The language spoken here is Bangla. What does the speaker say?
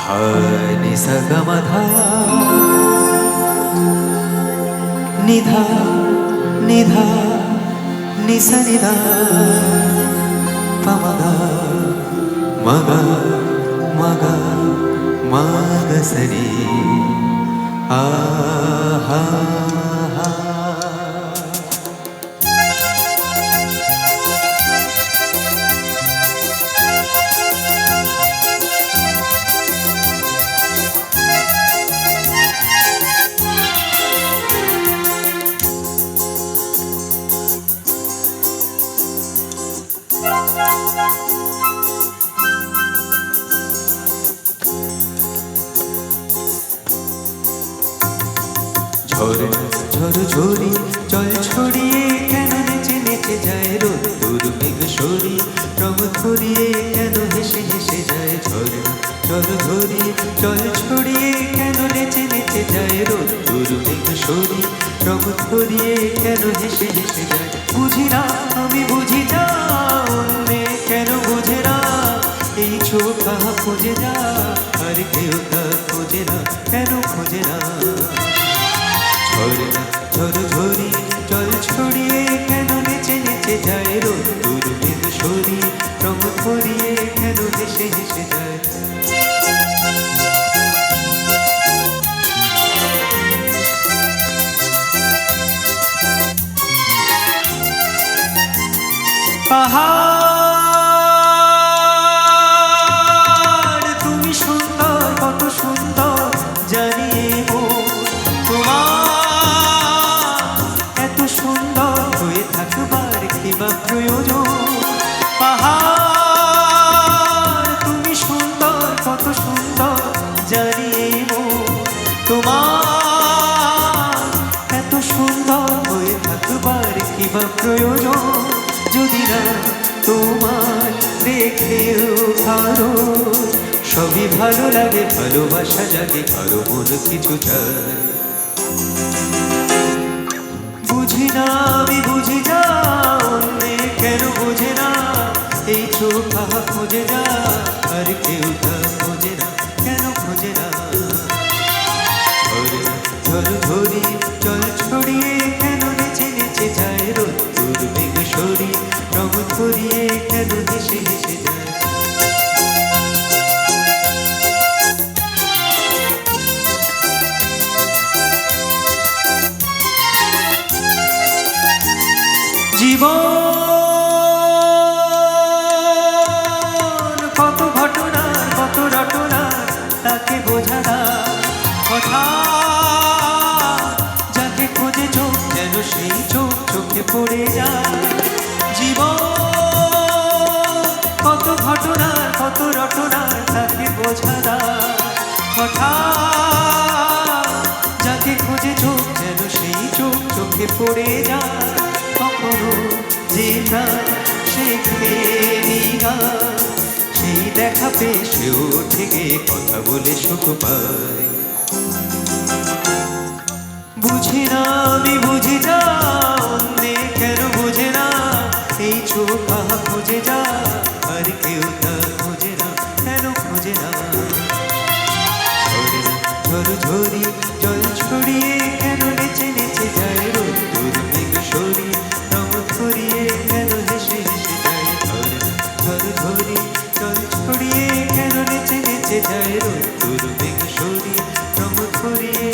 ni sa ga ma dha ni dha ni dha ni sa ni da pa ma ga ma ga ma ga ma ga sa ni ha ha ha ঝড়ঝড়ি জল ছড়িয়ে কেন নেচে নেচে যায় রোদ্দুর মেঘ সরি রঙ ধরিয়ে কেন হেসে হেসে যায় ঝড়ঝড়ি জল ছড়িয়ে কেন নেচে নেচে যায় রোদ্দুর মেঘ সরি রঙ ধরিয়ে কেন হেসে হেসে যায় বুঝি না আমি বুঝি না অন্যে কেন বুঝে না এই চোখ খোঁজে না আর কেউ তা খোঁজে না কেন খোঁজে না ঝড়ঝড়ি জল ছড়িয়ে কেন নেচে নেচে যায় রোদ্দুর মেঘ সরি রঙ ধরিয়ে কেন হেসে হেসে যায় পাহাড় তুমি সুন্দর কত সুন্দর জানিয়ে প্রয়োজন পাহাড় তুমি সুন্দর কত সুন্দর জানিব তোমার এত সুন্দর হয়ে থাকবার কিবা প্রয়োজন যদি না তোমার দেখেও কারো সবই ভালো লাগে ভালোবাসা জাগে কারো মন কিছু চায় বুঝি না আমি বুঝি না কেন বোঝে না এই চোখ খোঁজে না আর কেউ তা খোঁজে না কেন খোঁজে না ঝড়ঝড়ি জল ছড়িয়ে কেন নেচে নেচে যায় রোদ্দুর মেঘ সরি রঙ ধরিয়ে কেন হেসে হেসে যায় জীবন কত ঘটনা কত রটনা তাকে বোঝা না হঠাৎ যাকে খোঁজে চোখ যেন সেই চোখ চোখে পড়ে যায় জীবন কত ঘটনা কত রটনা তাকে বোঝা না হঠাৎ যাকে খোঁজে চোখ যেন সেই চোখ চোখে পড়ে যায় কখনো যে শেখে সেই দেখা পেয়ে সেও থেকে কথা বলে সুখ পায় বুঝি না আমি বুঝি না অন্যে কেন বুঝে না এই চোখ খোঁজে যা আর কেউ তা খোঁজে না কেন খোঁজে না ঝড়ঝড়ি জল ছড়িয়ে কেন নেচে নেচে যায় রোদ্দুর মেঘ সরি রঙ ধরিয়ে কেন হেসে হেসে যায় ঝড়ঝড়ি জল ছড়িয়ে কেন নেচে নেচে যায় রোদ্দুর মেঘ সরি রঙ ধরিয়ে